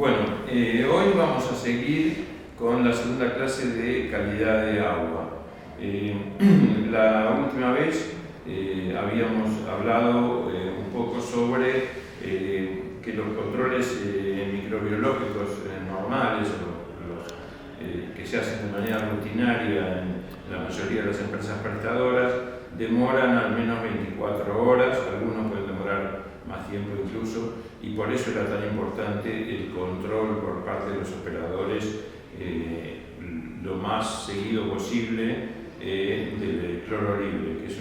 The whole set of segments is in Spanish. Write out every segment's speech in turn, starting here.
Bueno, hoy vamos a seguir con la segunda clase de calidad de agua. La última vez habíamos hablado un poco sobre que los controles microbiológicos normales, o los que se hacen de manera rutinaria en la mayoría de las empresas prestadoras, demoran al menos 24 horas, algunos pueden demorar más tiempo incluso, y por eso era tan importante el control por parte de los operadores lo más seguido posible del cloro libre, que es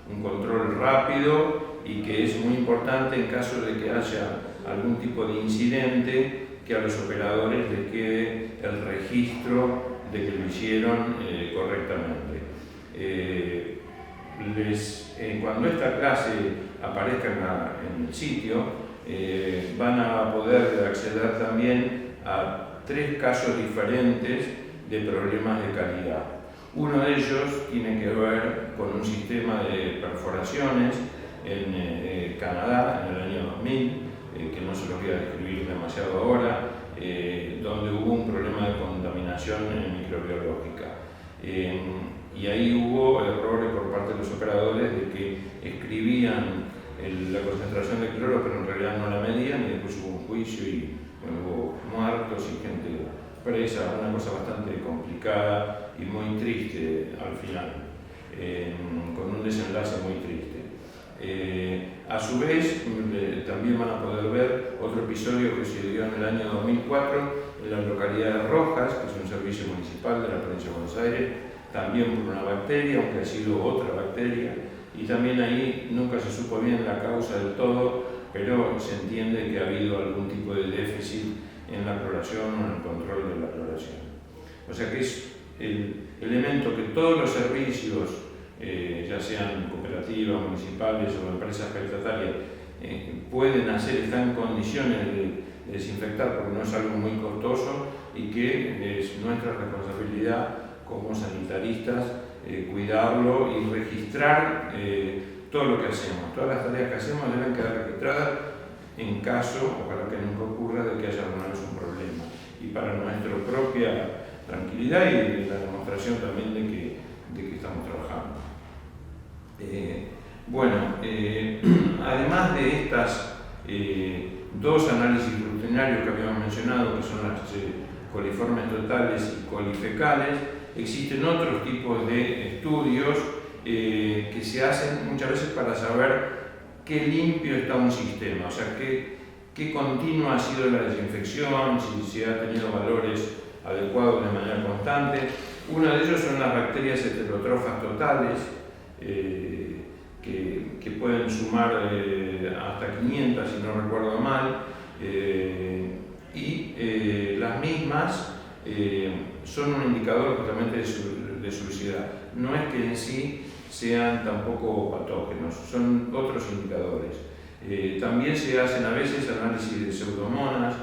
un control rápido y que es muy importante en caso de que haya algún tipo de incidente, que a los operadores les quede el registro de que lo hicieron correctamente. Cuando esta clase aparezca en el sitio, van a poder acceder también a 3 casos diferentes de problemas de calidad. Uno de ellos tiene que ver con un sistema de perforaciones en Canadá en el año 2000, que no se los voy a describir demasiado ahora, donde hubo un problema de contaminación microbiológica. Y ahí hubo errores por parte de los operadores de que escribían la concentración de cloro, pero en realidad no la medían, y después hubo un juicio y hubo muertos y gente presa, una cosa bastante complicada y muy triste al final, con un desenlace muy triste. A su vez, también van a poder ver otro episodio que se dio en el año 2004 en la localidad de Rojas, que es un servicio municipal de la provincia de Buenos Aires, también por una bacteria, aunque ha sido otra bacteria, y también ahí nunca se supo bien la causa del todo, pero se entiende que ha habido algún tipo de déficit en la cloración o en el control de la cloración. O sea que es el elemento que todos los servicios, ya sean cooperativas, municipales o empresas prestatarias, pueden hacer, están en condiciones de desinfectar, porque no es algo muy costoso y que es nuestra responsabilidad como sanitaristas cuidarlo y registrar todo lo que hacemos. Todas las tareas que hacemos deben quedar registradas en caso, ojalá que nunca ocurra, de que haya alguna vez un problema. Y para nuestra propia tranquilidad y la demostración también de que estamos trabajando. Además de estas 2 análisis rutinarios que habíamos mencionado, que son las coliformes totales y colifecales, existen otros tipos de estudios que se hacen muchas veces para saber qué limpio está un sistema, o sea, qué continua ha sido la desinfección, si ha tenido valores adecuados de manera constante. Uno de ellos son las bacterias heterótrofas totales, que pueden sumar hasta 500, si no recuerdo mal, y las mismas son un indicador justamente de suciedad. No es que en sí sean tampoco patógenos, son otros indicadores. También se hacen a veces análisis de pseudomonas,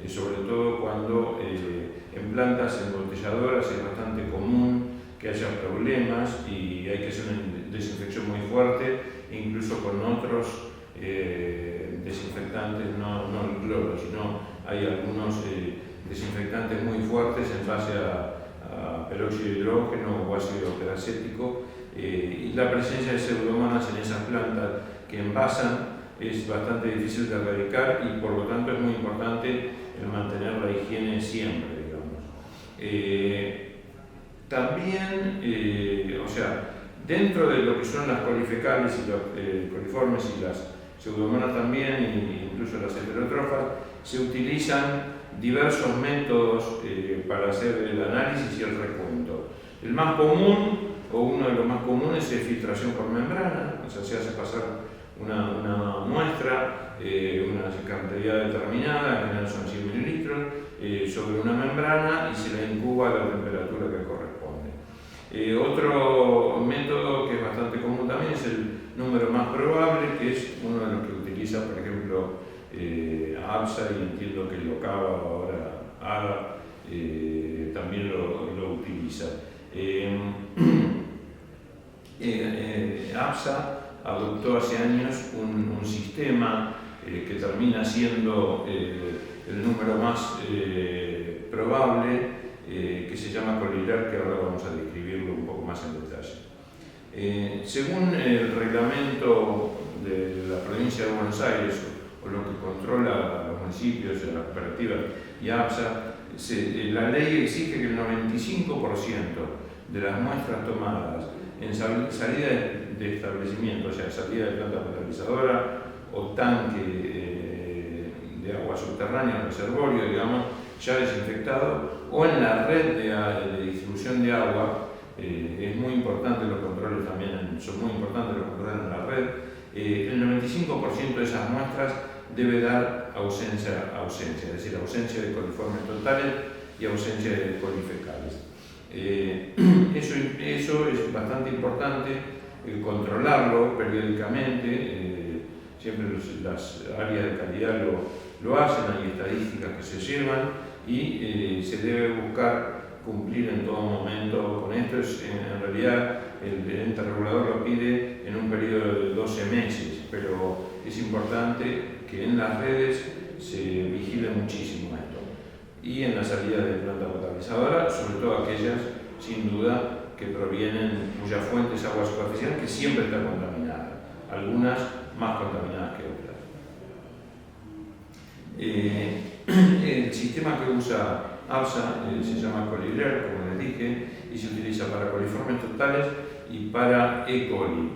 sobre todo cuando en plantas embotelladoras es bastante común que haya problemas y hay que hacer una desinfección muy fuerte, incluso con otros desinfectantes, no el cloro, sino hay algunos desinfectantes muy fuertes en base a peróxido de hidrógeno o ácido peracético, y la presencia de pseudomonas en esas plantas que envasan es bastante difícil de erradicar y por lo tanto es muy importante el mantener la higiene siempre, digamos. También, dentro de lo que son las colifecales y los coliformes y las pseudomonas también, e incluso las heterótrofas, se utilizan diversos métodos para hacer el análisis y el recuento. El más común, o uno de los más comunes, es filtración por membrana, o sea, se hace pasar una muestra, una cantidad determinada, en general son 100 mililitros, sobre una membrana y se la incuba a la temperatura que corresponde. Otro método que es bastante común también es el número más probable, que es uno de los que utiliza, por ejemplo, APSA, y entiendo que el OCAVA ahora ARA también lo utiliza. APSA adoptó hace años un sistema que termina siendo el número más probable, que se llama colilar, que ahora vamos a describirlo un poco más en detalle. Según el reglamento de la provincia de Buenos Aires, o lo que controla a los municipios, a las cooperativas y APSA, la ley exige que el 95% de las muestras tomadas en salida de establecimiento, o sea, salida de planta potabilizadora o tanque de agua subterránea, reservorio, digamos, ya desinfectado, o en la red de distribución de agua, es muy importante los controles también, son muy importantes los controles en la red. El 95% de esas muestras debe dar ausencia, es decir, ausencia de coliformes totales y ausencia de colifecales. Eso es bastante importante, controlarlo periódicamente. Siempre las áreas de calidad lo hacen, hay estadísticas que se llevan y se debe buscar cumplir en todo momento con esto. En realidad el ente regulador lo pide en un periodo de 12 meses, pero es importante que en las redes se vigile muchísimo esto. Y en la salida de planta potabilizadora, sobre todo aquellas, sin duda, que provienen, cuya fuente es agua superficial, que siempre está contaminada, algunas más contaminadas que otras. El sistema que usa APSA se llama Coliler, como les dije, y se utiliza para coliformes totales y para E. coli.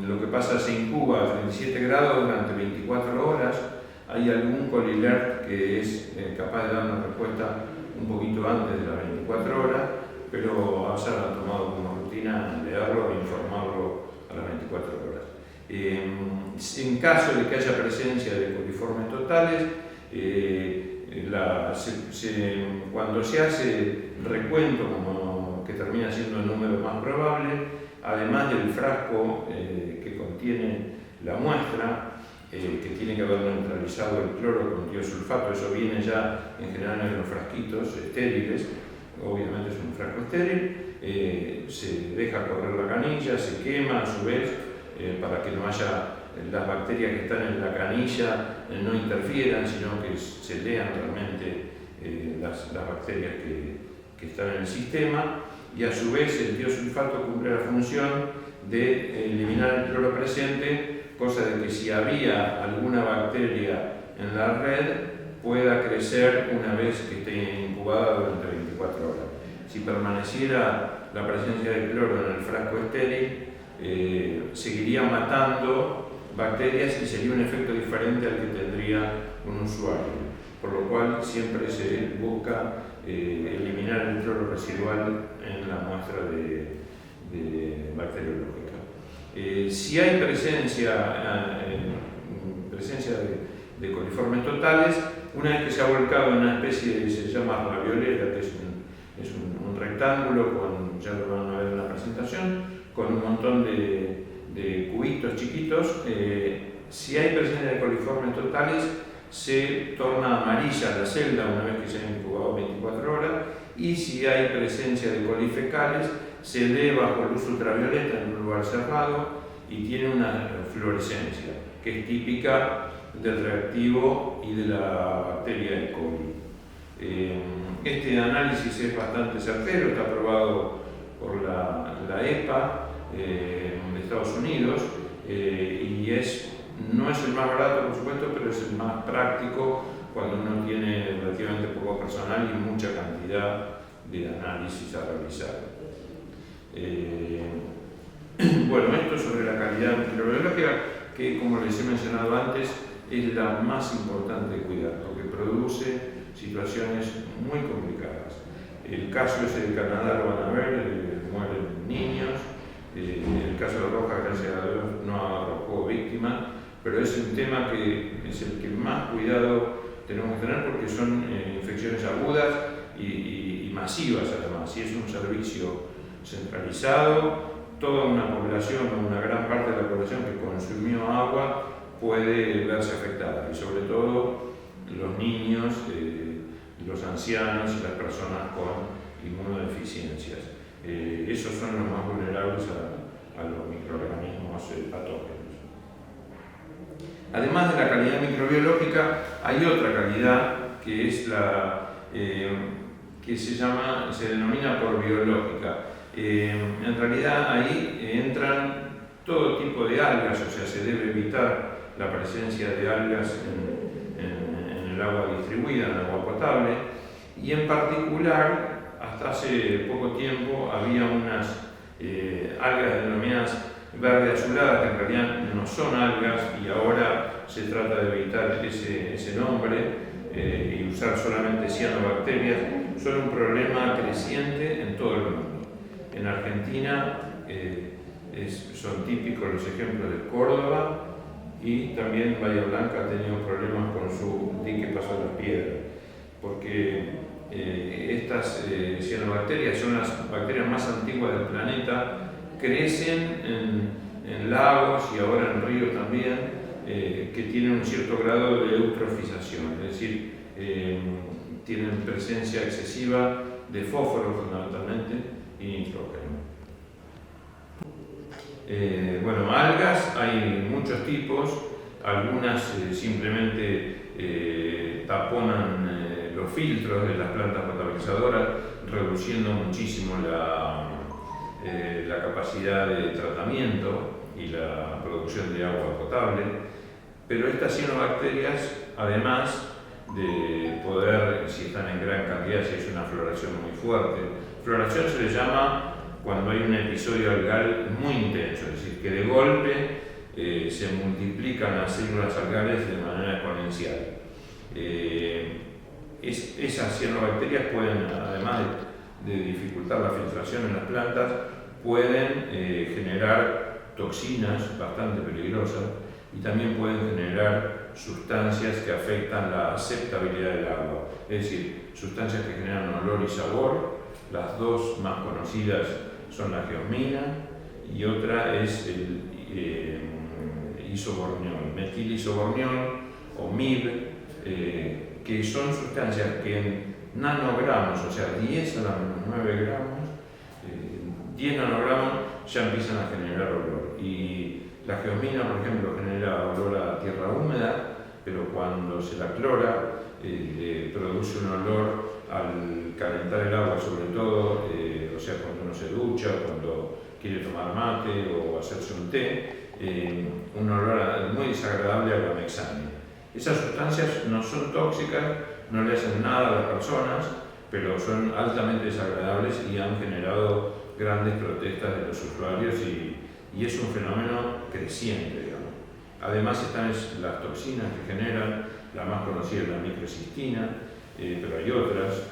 Lo que pasa, se incuba a 37 grados durante 24 horas. Hay algún Coliler que es capaz de dar una respuesta un poquito antes de las 24 horas, pero APSA lo ha tomado como rutina leerlo e informarlo a las 24 horas. En caso de que haya presencia de coliformes totales, cuando se hace recuento, como que termina siendo el número más probable, además del frasco que contiene la muestra, que tiene que haber neutralizado el cloro con tiosulfato, eso viene ya en general en los frasquitos estériles, obviamente es un frasco estéril, se deja correr la canilla, se quema a su vez para que no haya las bacterias que están en la canilla no interfieran, sino que se lean realmente las bacterias que están en el sistema, y a su vez el tiosulfato cumple la función de eliminar el cloro presente, cosa de que si había alguna bacteria en la red pueda crecer una vez que esté incubada durante 24 horas. Si permaneciera la presencia de cloro en el frasco estéril, seguiría matando bacterias y sería un efecto diferente al que tendría un usuario, por lo cual siempre se busca eliminar el cloro residual en la muestra de bacteriológica. Si hay presencia de coliformes totales, una vez que se ha volcado en una especie, se llama raviolera, que es un rectángulo, ya lo van a ver en la presentación, con un montón de cubitos chiquitos, si hay presencia de coliformes totales, se torna amarilla la celda una vez que se ha incubado 24 horas, y si hay presencia de colifecales, se lee bajo luz ultravioleta en un lugar cerrado y tiene una fluorescencia que es típica del reactivo y de la bacteria E. coli. Este análisis es bastante certero, está aprobado por la EPA de Estados Unidos, y no es el más barato, por supuesto, pero es el más práctico cuando uno tiene relativamente poco personal y mucha cantidad de análisis a realizar. Bueno, esto sobre la calidad microbiológica, que como les he mencionado antes, es la más importante de cuidar, porque produce situaciones muy complicadas. El caso ese de Canadá lo van a ver, mueren niños. El caso de Roja, gracias a Dios, no arrojó víctimas, pero es un tema que es el que más cuidado tenemos que tener, porque son infecciones agudas y masivas además, y es un servicio centralizado. Toda una población, o una gran parte de la población que consumió agua puede verse afectada, y sobre todo los niños, los ancianos y las personas con inmunodeficiencias. Esos son los más vulnerables a los microorganismos patógenos. Además de la calidad microbiológica, hay otra calidad que es la que se denomina por biológica. En realidad ahí entran todo tipo de algas, o sea, se debe evitar la presencia de algas en el agua distribuida, en el agua potable, y en particular, hasta hace poco tiempo había unas algas denominadas verde azuladas, que en realidad no son algas, y ahora se trata de evitar ese nombre y usar solamente cianobacterias. Son un problema creciente en todo el mundo. En Argentina son típicos los ejemplos de Córdoba, y también Bahía Blanca ha tenido problemas con su dique Paso de las Piedras, porque estas cianobacterias son las bacterias más antiguas del planeta, crecen en lagos y ahora en ríos también, que tienen un cierto grado de eutrofización, es decir, tienen presencia excesiva de fósforo fundamentalmente y nitrógeno. Bueno, algas hay muchos tipos, algunas simplemente taponan los filtros de las plantas potabilizadoras, reduciendo muchísimo la capacidad de tratamiento y la producción de agua potable, pero estas cianobacterias, además de poder, si están en gran cantidad, si es una floración muy fuerte, floración se le llama cuando hay un episodio algal muy intenso, es decir, que de golpe se multiplican las células algales de manera exponencial. Esas cianobacterias pueden, además de dificultar la filtración en las plantas, pueden generar toxinas bastante peligrosas y también pueden generar sustancias que afectan la aceptabilidad del agua, es decir, sustancias que generan olor y sabor. Las dos más conocidas son la geosmina y otra es el isoborniol, metilisoborniol o MIB, que son sustancias que en nanogramos, o sea 10 a la menos 9 gramos, 10 nanogramos ya empiezan a generar olor. Y la geosmina, por ejemplo, genera olor a tierra húmeda, pero cuando se la clora, produce un olor al calentar el agua, sobre todo, o sea, cuando uno se ducha, cuando quiere tomar mate o hacerse un té, un olor muy desagradable a guamexane. Esas sustancias no son tóxicas, no le hacen nada a las personas, pero son altamente desagradables y han generado grandes protestas de los usuarios y es un fenómeno creciente, digamos. Además están las toxinas que generan, la más conocida es la microcistina, pero hay otras,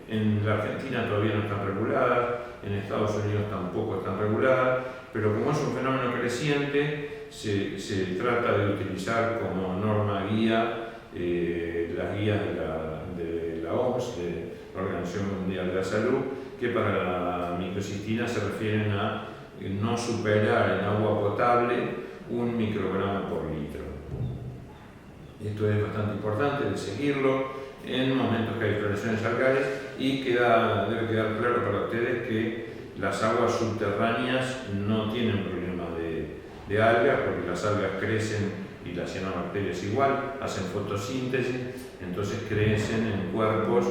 en la Argentina todavía no están reguladas, en Estados Unidos tampoco están reguladas, pero como es un fenómeno creciente, se trata de utilizar como norma guía las guías de la OMS, de la Organización Mundial de la Salud, que para la microcistina se refieren a no superar en agua potable 1 microgramo por litro. Esto es bastante importante de seguirlo en momentos que hay floraciones algales y debe quedar claro para ustedes que las aguas subterráneas no tienen problemas de algas, porque las algas crecen y las cianobacterias igual, hacen fotosíntesis, entonces crecen en cuerpos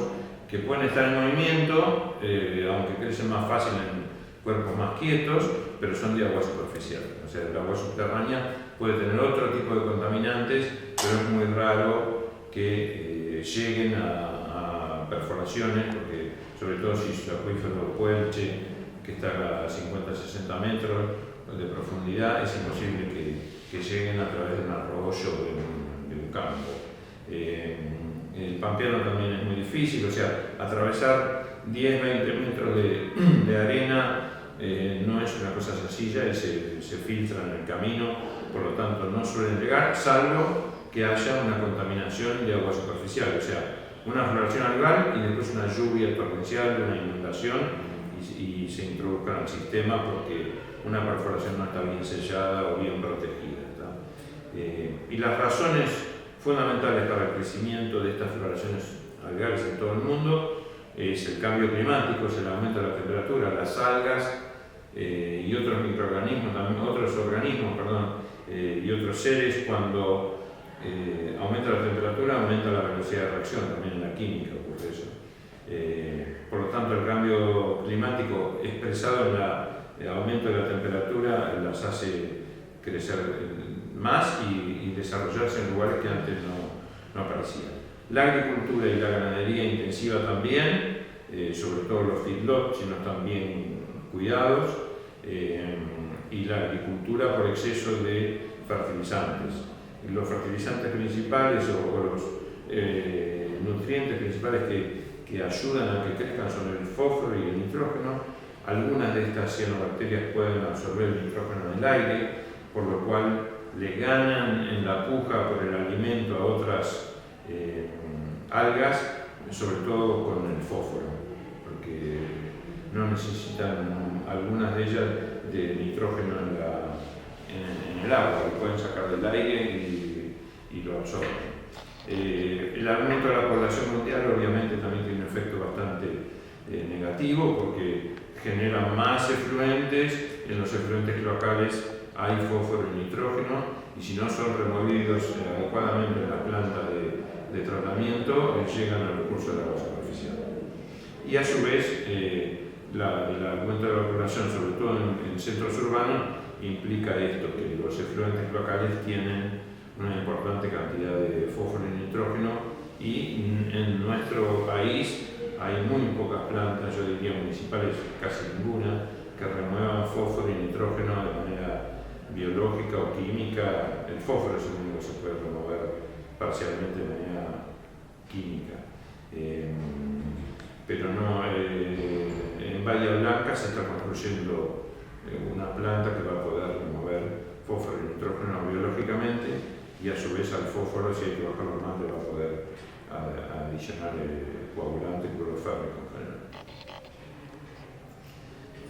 que pueden estar en movimiento, aunque crecen más fácil en cuerpos más quietos, pero son de agua superficial. O sea, el agua subterránea puede tener otro tipo de contaminantes, pero es muy raro que lleguen a perforaciones, porque sobre todo si su acuífero Puelche, que está a 50-60 metros de profundidad, es imposible que lleguen a través de un arroyo de un campo. El pampeano también es muy difícil, o sea, atravesar 10-20 metros de arena no es una cosa sencilla y se filtran en el camino, por lo tanto no suelen llegar, salvo que haya una contaminación de agua superficial, o sea, una floración algal y después una lluvia torrencial, una inundación y se introduzcan al sistema porque una perforación no está bien sellada o bien protegida. Y las razones fundamentales para el crecimiento de estas floraciones algales en todo el mundo es el cambio climático, es el aumento de la temperatura, las algas y otros microorganismos, también otros organismos, y otros seres, cuando aumenta la temperatura, aumenta la velocidad de reacción, también en la química ocurre eso. Por lo tanto, el cambio climático expresado en el aumento de la temperatura las hace crecer más y desarrollarse en lugares que antes no aparecían. La agricultura y la ganadería intensiva también, sobre todo los feedlots, si no están bien cuidados, y la agricultura por exceso de fertilizantes. Los fertilizantes principales o los nutrientes principales que ayudan a que crezcan son el fósforo y el nitrógeno. Algunas de estas cianobacterias pueden absorber el nitrógeno del aire, por lo cual le ganan en la puja por el alimento a otras algas, sobre todo con el fósforo, porque no necesitan algunas de ellas de nitrógeno en el agua, lo pueden sacar del aire y lo absorben. El aumento de la población mundial obviamente también tiene un efecto bastante negativo, porque genera más efluentes. En los efluentes cloacales hay fósforo y nitrógeno, y si no son removidos adecuadamente en la planta de tratamiento, llegan al recurso de agua superficial. Y a su vez, el aumento de la población, sobre todo en centros urbanos, implica esto, que los efluentes cloacales tienen una importante cantidad de fósforo y nitrógeno, y en nuestro país hay muy pocas plantas, yo diría municipales, casi ninguna, que remuevan fósforo y nitrógeno de manera biológica o química. El fósforo es el único que se puede remover parcialmente de manera química. Pero no, en Bahía Blanca se está construyendo una planta que va a poder remover fósforo y nitrógeno biológicamente, y a su vez al fósforo, si hay que bajarlo más, le va a poder adicionar coagulante y cloruro férrico en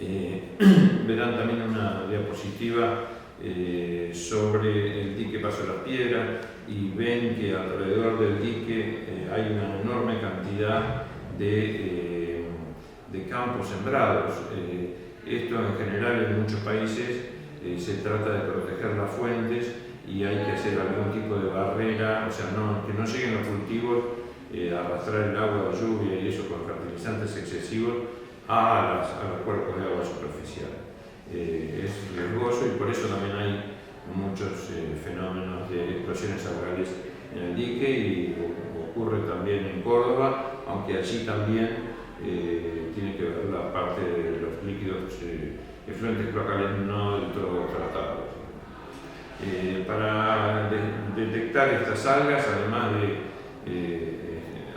general. Verán también una diapositiva sobre el dique Paso de las Piedras, y ven que alrededor del dique hay una enorme cantidad de campos sembrados. Esto en general en muchos países se trata de proteger las fuentes, y hay que hacer algún tipo de barrera, o sea, que no lleguen los cultivos a arrastrar el agua de lluvia y eso con fertilizantes excesivos a los cuerpos de agua superficial. Es riesgoso, y por eso también hay muchos fenómenos de explosiones algales en el dique, y ocurre también en Córdoba, aunque allí también tiene que ver la parte de los líquidos efluentes cloacales no del todo tratados. Para detectar estas algas, además de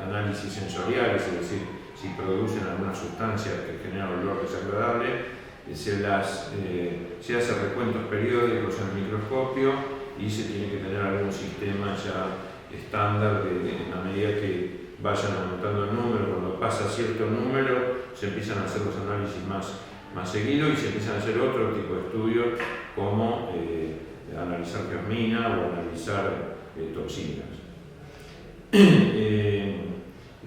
análisis sensoriales, es decir, si producen alguna sustancia que genera olor desagradable, se hace recuentos periódicos en el microscopio, y se tiene que tener algún sistema ya estándar en la medida que vayan aumentando el número. Cuando pasa cierto número, se empiezan a hacer los análisis más seguidos, y se empiezan a hacer otro tipo de estudios, como analizar geosmina o analizar toxinas.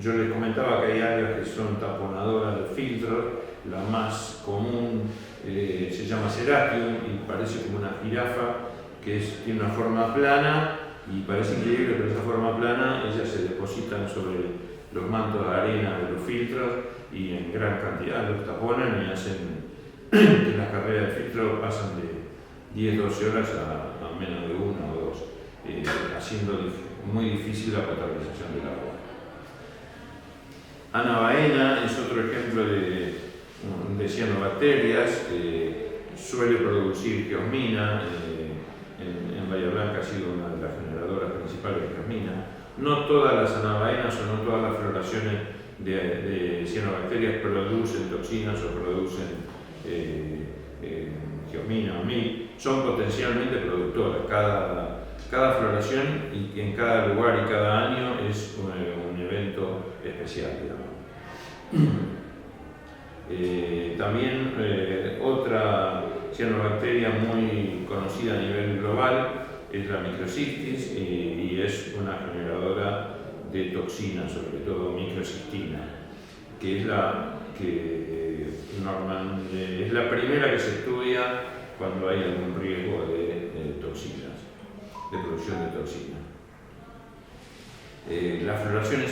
Yo les comentaba que hay algas que son taponadoras de filtros. La más común se llama Ceratium, y parece como una jirafa, que tiene una forma plana, y parece increíble, pero esa forma plana, ellas se depositan sobre los mantos de arena de los filtros, y en gran cantidad los taponan y hacen que las carreras de filtro pasan de 10-12 horas a menos de 1 o 2, haciendo muy difícil la potabilización del agua. Anabaena es otro ejemplo de cianobacterias, suele producir geosmina. En Bahía Blanca ha sido una de las generadoras principales de geosmina. No todas las anabaenas o no todas las floraciones de cianobacterias producen toxinas o producen geosmina o MIC, son potencialmente productoras. Cada floración, y en cada lugar y cada año, es un evento especial, digamos. También otra cianobacteria muy conocida a nivel global es la microcistis, y es una generadora de toxinas, sobre todo microcistina, que es la primera que se estudia cuando hay algún riesgo de toxinas. toxinas, de producción de toxinas. Las floraciones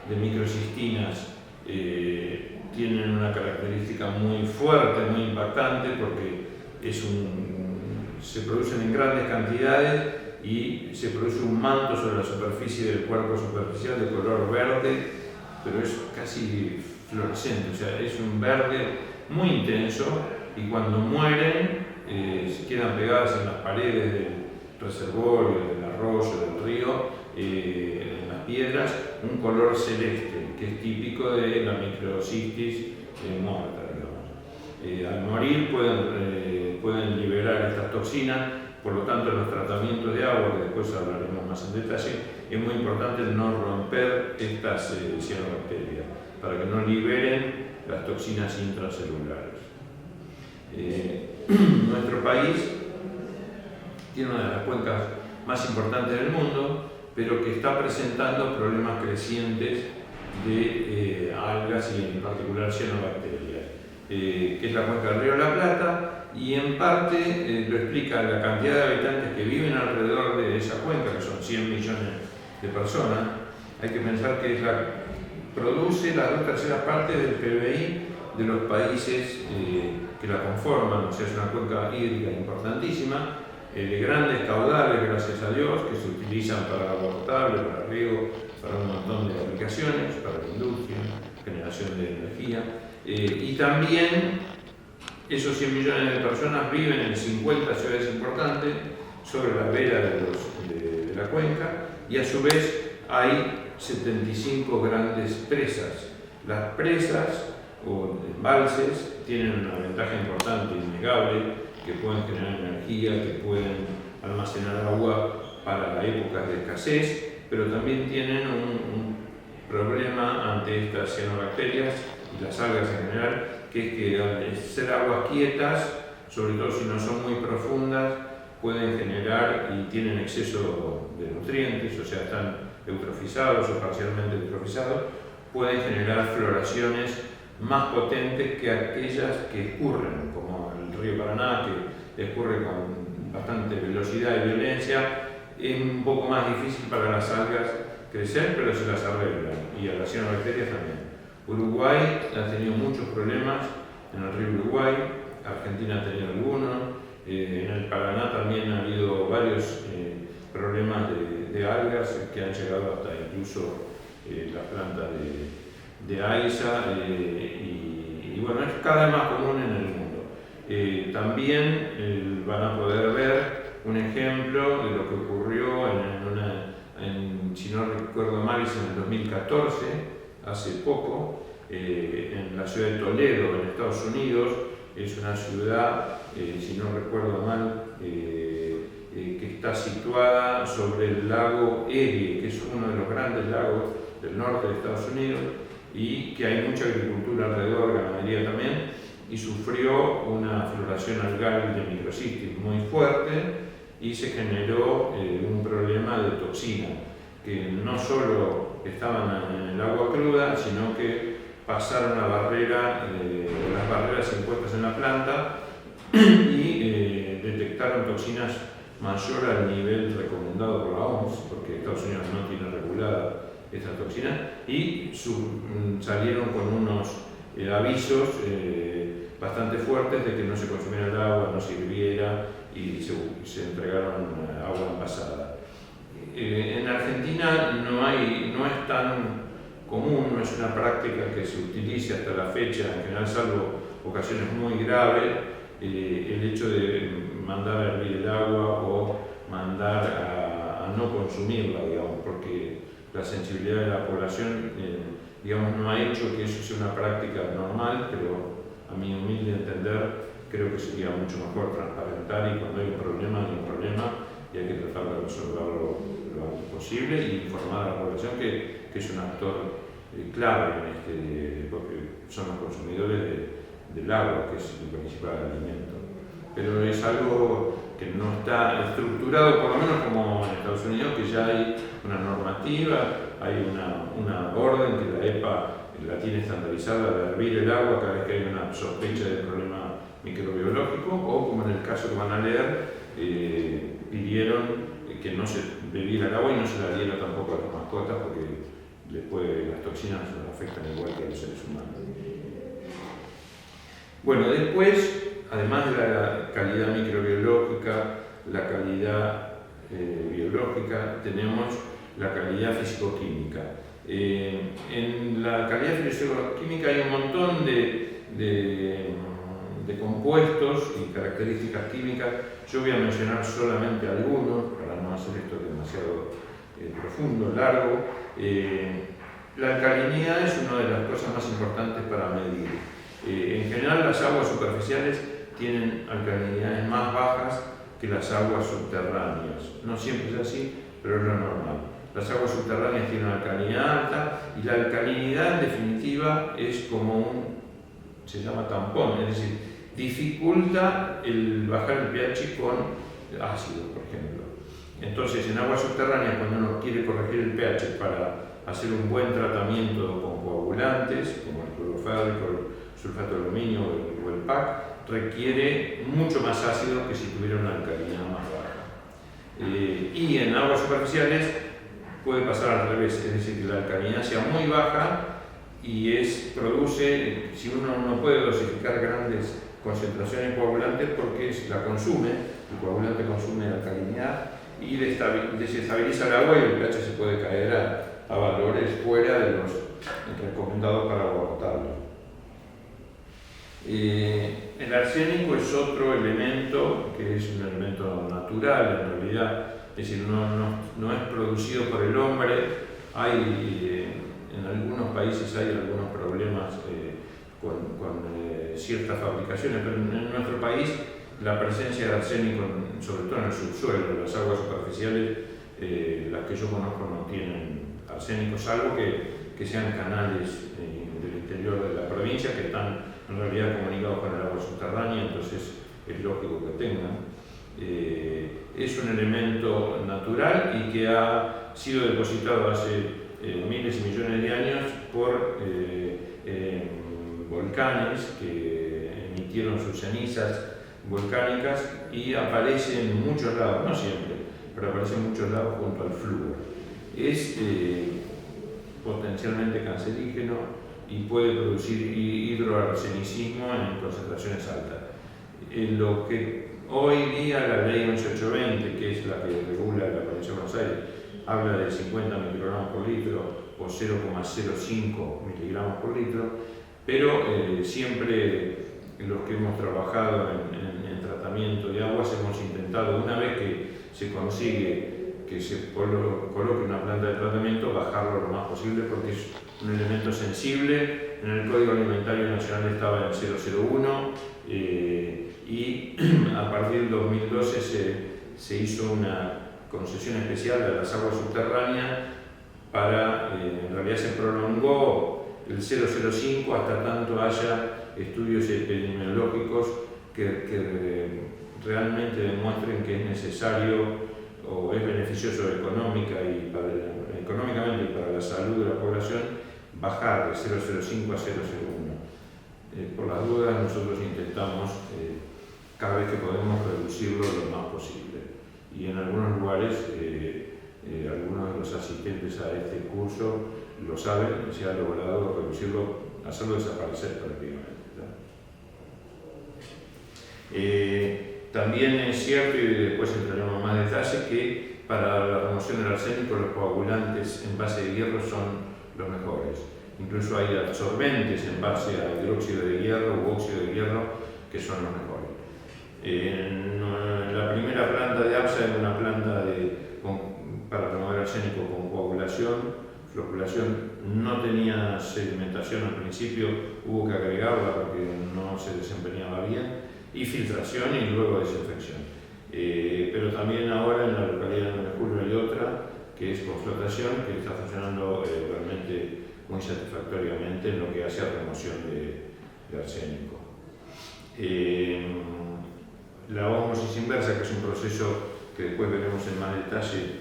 de microcistinas tienen una característica muy fuerte, muy impactante, porque se producen en grandes cantidades y se produce un manto sobre la superficie del cuerpo superficial de color verde, pero es casi fluorescente, o sea, es un verde muy intenso, y cuando mueren se quedan pegadas en las paredes del reservorio, del arroyo, del río, en las piedras, un color celeste, que es típico de la microcistis muerta, digamos. Al morir pueden liberar estas toxinas, por lo tanto en los tratamientos de agua, que después hablaremos más en detalle, es muy importante no romper estas cianobacterias, para que no liberen las toxinas intracelulares. Nuestro país tiene una de las cuencas más importantes del mundo, pero que está presentando problemas crecientes de algas y en particular cianobacterias, que es la cuenca del Río de la Plata, y en parte lo explica la cantidad de habitantes que viven alrededor de esa cuenca, que son 100 millones de personas. Hay que pensar que produce las 2/3 partes del PBI de los países que la conforman, o sea, es una cuenca hídrica importantísima, de grandes caudales, gracias a Dios, que se utilizan para agua potable, para riego, para un montón de aplicaciones, para la industria, generación de energía. Y también esos 100 millones de personas viven en 50 ciudades importantes sobre la vera de la cuenca, y a su vez hay 75 grandes presas. Las presas o embalses tienen una ventaja importante, innegable, que pueden generar energía, que pueden almacenar agua para las épocas de escasez, pero también tienen un problema ante estas cianobacterias y las algas en general, que es que al ser aguas quietas, sobre todo si no son muy profundas, pueden generar y tienen exceso de nutrientes, o sea, están eutrofizados o parcialmente eutrofizados, pueden generar floraciones más potentes que aquellas que escurren, como el río Paraná, que escurre con bastante velocidad y violencia. Es un poco más difícil para las algas crecer, pero se las arreglan, y a las cianobacterias también. Uruguay ha tenido muchos problemas en el río Uruguay, Argentina ha tenido algunos, en el Paraná también ha habido varios problemas de algas que han llegado hasta incluso la planta de AISA, y bueno, es cada vez más común en el mundo. También van a poder ver un ejemplo de lo que ocurrió si no recuerdo mal, es en el 2014, hace poco, en la ciudad de Toledo, en Estados Unidos. Es una ciudad, si no recuerdo mal, que está situada sobre el lago Erie, que es uno de los grandes lagos del norte de Estados Unidos, y que hay mucha agricultura alrededor, ganadería también, y sufrió una floración algal de microcistis muy fuerte, y se generó un problema de toxina, que no solo estaban en el agua cruda, sino que pasaron la barrera, las barreras impuestas en la planta, y detectaron toxinas mayor al nivel recomendado por la OMS, porque Estados Unidos no tiene regulada estas toxinas, y salieron con unos avisos bastante fuertes de que no se consumiera el agua, no se hirviera, y se entregaron agua envasada. En Argentina no es tan común, no es una práctica que se utilice hasta la fecha, en general, salvo ocasiones muy graves, el hecho de mandar a hervir el agua o mandar a no consumirla, digamos, porque la sensibilidad de la población digamos, no ha hecho que eso sea una práctica normal, pero a mi humilde entender creo que sería mucho mejor transparentar, y cuando hay un problema, y hay que tratar de resolverlo lo antes posible, y informar a la población que es un actor clave en porque son los consumidores del agua, que es el principal alimento. Pero es algo que no está estructurado, por lo menos como en Estados Unidos, que ya hay una normativa, hay una orden que la EPA la tiene estandarizada de hervir el agua cada vez que hay una sospecha de problema microbiológico, o como en el caso que van a leer, pidieron que no se bebiera el agua y no se la diera tampoco a las mascotas porque las toxinas nos afectan igual que a los seres humanos. Bueno, después, además de la calidad microbiológica, la calidad biológica, tenemos la calidad físico-química. En la calidad físico-química hay un montón de compuestos y características químicas. Yo voy a mencionar solamente algunos para no hacer esto demasiado profundo, largo. La alcalinidad es una de las cosas más importantes para medir. En general, las aguas superficiales tienen alcalinidades más bajas que las aguas subterráneas. No siempre es así, pero es lo normal. Las aguas subterráneas tienen una alcalinidad alta y la alcalinidad en definitiva es como se llama tampón, es decir, dificulta el bajar el pH con ácido, por ejemplo. Entonces, en aguas subterráneas, cuando uno quiere corregir el pH para hacer un buen tratamiento con coagulantes, como el clorofórmico, el sulfato de aluminio o el PAC, requiere mucho más ácido que si tuviera una alcalinidad más baja. Y en aguas superficiales puede pasar al revés, es decir, que la alcalinidad sea muy baja y produce, si uno no puede dosificar grandes concentraciones coagulantes porque la consume, el coagulante consume la alcalinidad y desestabiliza el agua y el pH se puede caer a valores fuera de los recomendados para abortarlo. El arsénico es otro elemento que es un elemento natural en realidad, es decir, no es producido por el hombre. En algunos países hay algunos problemas con ciertas fabricaciones, pero en nuestro país la presencia de arsénico, sobre todo en el subsuelo, las aguas superficiales, las que yo conozco no tienen arsénico, salvo que sean canales del interior de la provincia que están en realidad comunicados con el agua subterránea, entonces es lógico que tengan. Es un elemento natural y que ha sido depositado hace miles y millones de años por volcanes que emitieron sus cenizas volcánicas y aparece en muchos lados, no siempre, pero aparece en muchos lados junto al flúor. Es potencialmente cancerígeno y puede producir hidroarsenicismo en concentraciones altas. Lo que hoy día la ley 11820, que es la que regula la provincia de Buenos Aires, habla de 50 microgramos por litro o 0,05 miligramos por litro, pero siempre los que hemos trabajado en tratamiento de aguas hemos intentado, una vez que se consigue que se coloque una planta de tratamiento, bajarlo lo más posible porque es un elemento sensible. En el Código Alimentario Nacional estaba en 001 y a partir del 2012 se hizo una concesión especial a las aguas subterráneas en realidad se prolongó el 005 hasta tanto haya estudios epidemiológicos que realmente demuestren que es necesario o es beneficioso económicamente y para la salud de la población bajar de 005 a 001. Por las dudas nosotros intentamos cada vez que podemos reducirlo lo más posible y en algunos lugares algunos de los asistentes a este curso lo saben y se ha logrado reducirlo, hacerlo desaparecer prácticamente. También es cierto, y después entraremos en más detalle, que para la remoción del arsénico los coagulantes en base de hierro son los mejores. Incluso hay absorbentes en base a hidróxido de hierro u óxido de hierro que son los mejores. La primera planta de APSA era una planta para remover arsénico con coagulación, floculación. No tenía sedimentación al principio, hubo que agregarla porque no se desempeñaba bien, y filtración y luego desinfección. Pero también ahora en la localidad de 9 de Julio hay otra que es con flotación, que está funcionando realmente muy satisfactoriamente en lo que hace a remoción de arsénico. La ósmosis inversa, que es un proceso que después veremos en más detalle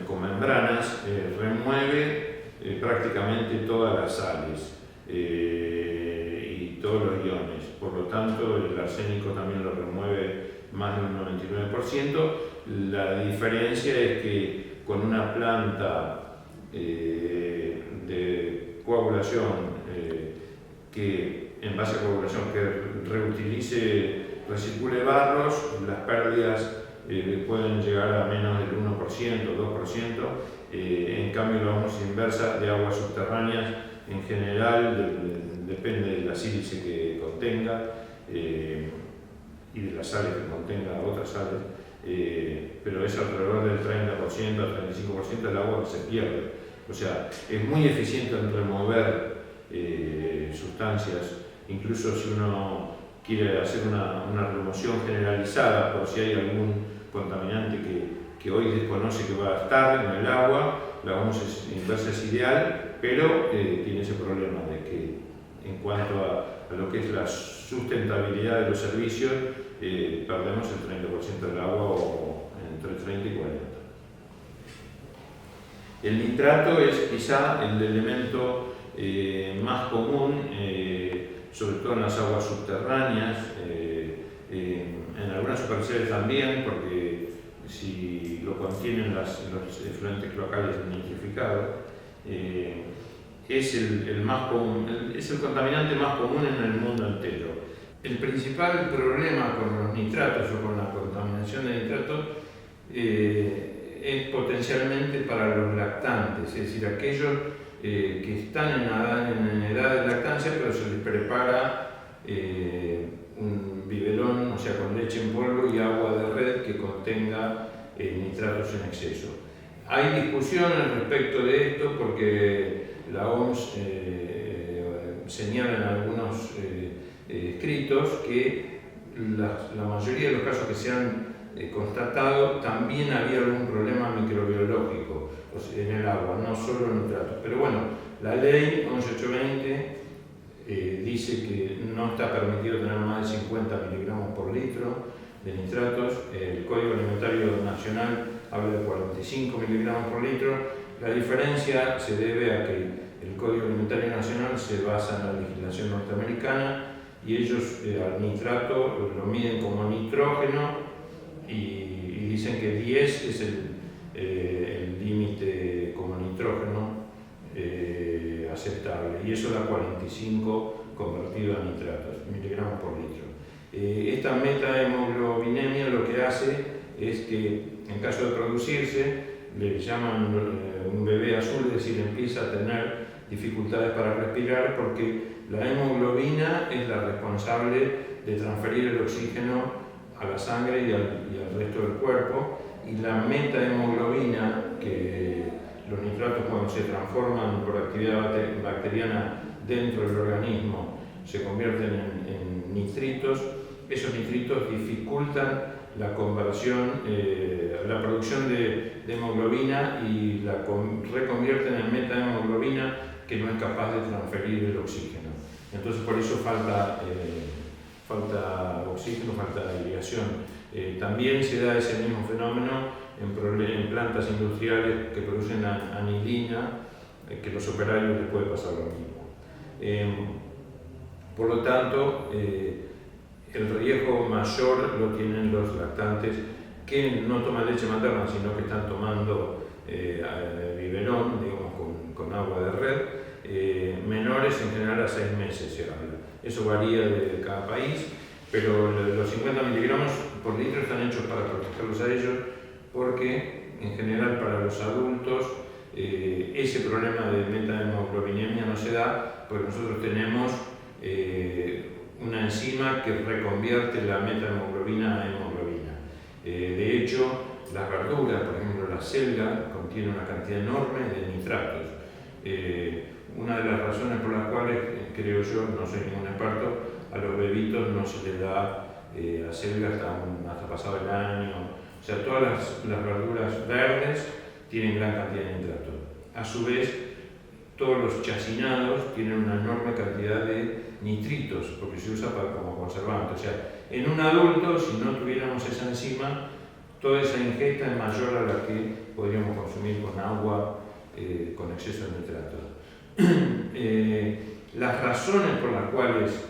con membranas, remueve prácticamente todas las sales y todos los iones. Por lo tanto, el arsénico también lo remueve más de un 99%. La diferencia es que con una planta de coagulación que en base a coagulación que reutilice, recircule barros, las pérdidas pueden llegar a menos del 1%, 2%. En cambio, la OMS inversa de aguas subterráneas en general depende de la sílice que contenga y de las sales que contenga otras sales, pero es alrededor del 30% al 35% del agua que se pierde. O sea, es muy eficiente en remover sustancias, incluso si uno quiere hacer una remoción generalizada por si hay algún contaminante que hoy desconoce que va a estar en el agua, la OMS inversa es ideal, pero tiene ese problema de que en cuanto a lo que es la sustentabilidad de los servicios, perdemos el 30% del agua o entre 30 y 40. El nitrato es quizá el elemento más común, sobre todo en las aguas subterráneas, en algunas superficies también, porque si lo contienen los efluentes cloacales nitrificados, es el más común, es el contaminante más común en el mundo entero. El principal problema con los nitratos o con la contaminación de nitratos es potencialmente para los lactantes, es decir, aquellos que están en edad de lactancia, pero se les prepara un biberón, o sea, con leche en polvo y agua de red que contenga nitratos en exceso. Hay discusiones respecto de esto porque la OMS señala en algunos escritos que la mayoría de los casos que se han constatado también había algún problema microbiológico en el agua, no solo nitratos. Pero bueno, la ley 11820 dice que no está permitido tener más de 50 miligramos por litro de nitratos. El Código Alimentario Nacional habla de 45 miligramos por litro. La diferencia se debe a que el Código Alimentario Nacional se basa en la legislación norteamericana y ellos al nitrato lo miden como nitrógeno y dicen que 10 es el límite como nitrógeno aceptable, y eso da 45 convertido a nitratos, miligramos por litro. Esta metahemoglobinemia lo que hace es que en caso de producirse le llaman un bebé azul, es decir, empieza a tener dificultades para respirar porque la hemoglobina es la responsable de transferir el oxígeno a la sangre y al resto del cuerpo, y la metahemoglobina, que los nitratos cuando se transforman por actividad bacteriana dentro del organismo se convierten en nitritos. Esos nitritos dificultan la conversión, la producción de hemoglobina y la reconvierten en metahemoglobina, que no es capaz de transferir el oxígeno. Entonces por eso falta oxígeno, falta irrigación. También se da ese mismo fenómeno en plantas industriales que producen anilina, que los operarios les puede pasar lo mismo. Por lo tanto, el riesgo mayor lo tienen los lactantes que no toman leche materna, sino que están tomando biberón, digamos, con agua de red, menores en general a 6 meses se habla. Eso varía de cada país, pero los 50 miligramos por litro están hechos para protegerlos a ellos, porque en general para los adultos ese problema de metahemoglobinemia no se da, porque nosotros tenemos una enzima que reconvierte la metahemoglobina a hemoglobina. De hecho, las verduras, por ejemplo la selga, contiene una cantidad enorme de nitratos. Una de las razones por las cuales, creo yo, no soy ningún experto, a los bebitos no se les da acelga hasta pasado el año. O sea, todas las verduras verdes tienen gran cantidad de nitratos. A su vez, todos los chacinados tienen una enorme cantidad de nitritos, porque se usa como conservante. O sea, en un adulto, si no tuviéramos esa enzima, toda esa ingesta es mayor a la que podríamos consumir con agua con exceso de nitratos. Las razones por las cuales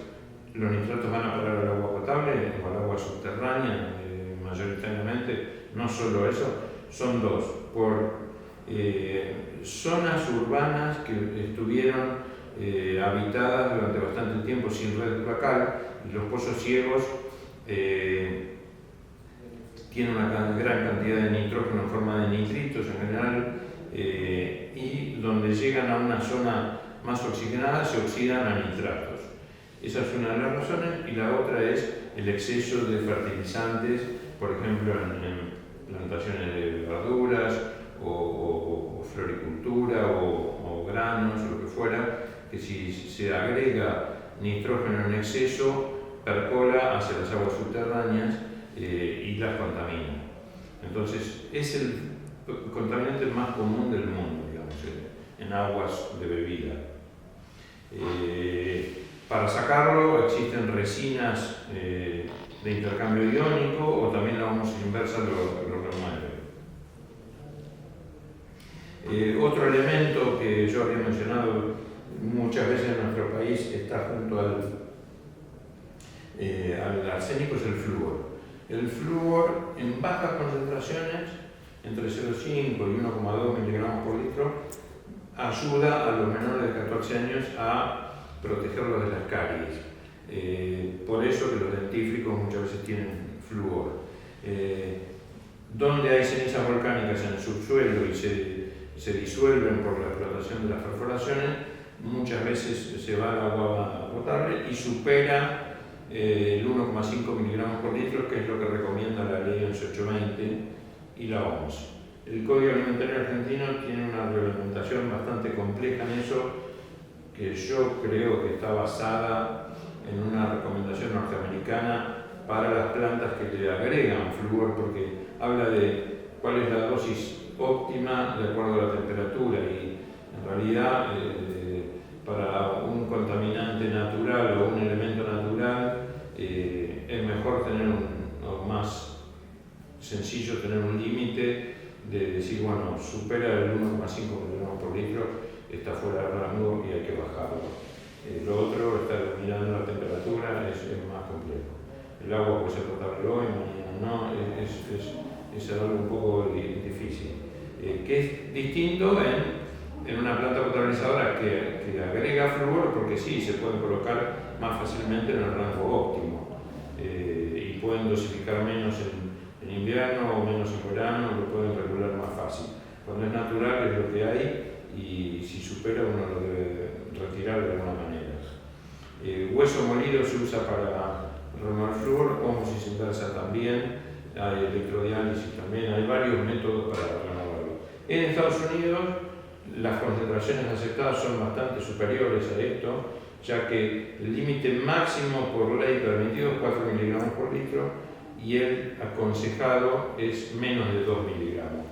los nitratos van a parar al agua potable o al agua subterránea mayoritariamente, no solo eso, son dos, por zonas urbanas que estuvieron habitadas durante bastante tiempo sin red cloacal, y los pozos ciegos tienen una gran cantidad de nitrógeno en forma de nitritos en general, y donde llegan a una zona más oxigenada se oxidan a nitratos. Esa es una de las razones, y la otra es el exceso de fertilizantes, por ejemplo en plantaciones de verduras o floricultura o granos o lo que fuera, que si se agrega nitrógeno en exceso percola hacia las aguas subterráneas y las contamina. Entonces es el contaminante más común del mundo, digamos, en aguas de bebida. Para sacarlo existen resinas de intercambio iónico, o también la ósmosis inversa lo remueve. Otro elemento que yo había mencionado muchas veces en nuestro país está junto al arsénico, es el flúor. El flúor en bajas concentraciones, entre 0,5 y 1,2 miligramos por litro, ayuda a los menores de 14 años a protegerlos de las caries. Por eso que los dentífricos muchas veces tienen flúor. Donde hay cenizas volcánicas en el subsuelo y se disuelven por la explotación de las perforaciones, muchas veces se va al agua potable y supera el 1,5 miligramos por litro, que es lo que recomienda la ley 11820 y la OMS. El Código Alimentario Argentino tiene una reglamentación bastante compleja en eso, que yo creo que está basada en una recomendación norteamericana para las plantas que le agregan flúor, porque habla de cuál es la dosis óptima de acuerdo a la temperatura, y en realidad para un contaminante natural o un elemento natural es mejor tener o más sencillo tener un límite de decir, bueno, supera el 1,5 miligramos por litro, está fuera de rango y hay que bajarlo. Lo otro, estar mirando la temperatura, es más complejo. El agua puede ser potable hoy, mañana no, es algo un poco difícil. Que es distinto en una planta potabilizadora que agrega flúor, porque sí, se pueden colocar más fácilmente en el rango óptimo y pueden dosificar menos en invierno o menos en verano, lo pueden regular más fácil. Cuando es natural es lo que hay, y si supera uno lo debe retirar de alguna manera. Hueso molido se usa para remover flúor, ósmosis inversa también, hay electrodiálisis también, hay varios métodos para removerlo. En Estados Unidos las concentraciones aceptadas son bastante superiores a esto, ya que el límite máximo por ley permitido es 4 miligramos por litro y el aconsejado es menos de 2 miligramos.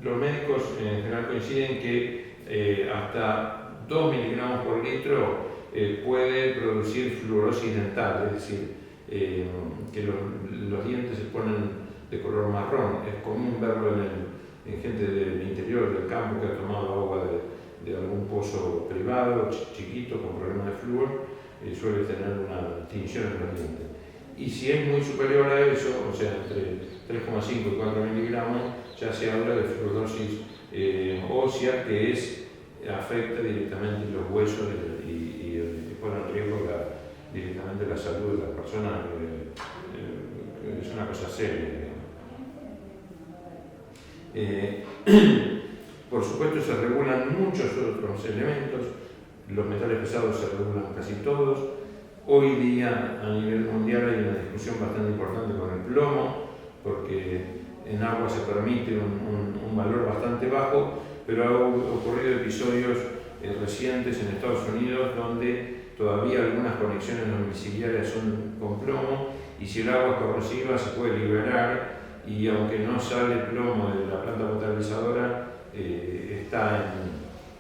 Los médicos en general coinciden que hasta 2 miligramos por litro puede producir fluorosis dental, es decir, que los dientes se ponen de color marrón. Es común verlo en gente del interior del campo que ha tomado agua de algún pozo privado, chiquito, con problemas de flúor, suele tener una tinción en los dientes. Y si es muy superior a eso, o sea, entre 3,5 y 4 miligramos, ya se habla de fluorosis ósea, que afecta directamente los huesos y pone en riesgo directamente la salud de las personas. Es una cosa seria. Por supuesto se regulan muchos otros elementos, los metales pesados se regulan casi todos. Hoy día a nivel mundial hay una discusión bastante importante con el plomo, porque en agua se permite un valor bastante bajo, pero han ocurrido episodios recientes en Estados Unidos donde todavía algunas conexiones domiciliarias son con plomo, y si el agua es corrosiva se puede liberar, y aunque no sale plomo de la planta potabilizadora, está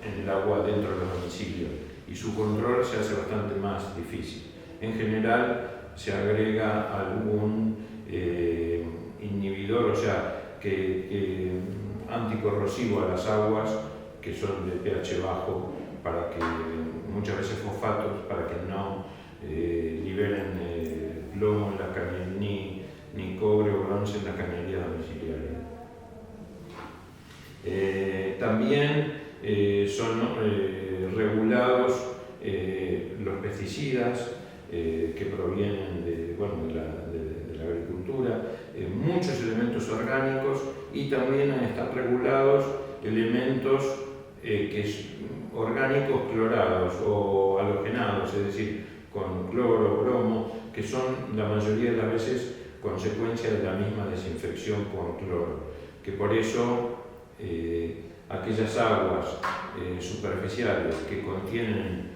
en el agua dentro de los domicilios, y su control se hace bastante más difícil. En general se agrega algún inhibidor, o sea, que anticorrosivo a las aguas que son de pH bajo, para que muchas veces fosfatos, para que no liberen plomo en la ni cobre o bronce en la cañería domiciliaria. También son regulados los pesticidas que provienen de la agricultura, muchos elementos orgánicos, y también están regulados elementos orgánicos clorados o halogenados, es decir, con cloro o bromo, que son la mayoría de las veces consecuencia de la misma desinfección con cloro, que por eso aquellas aguas superficiales que contienen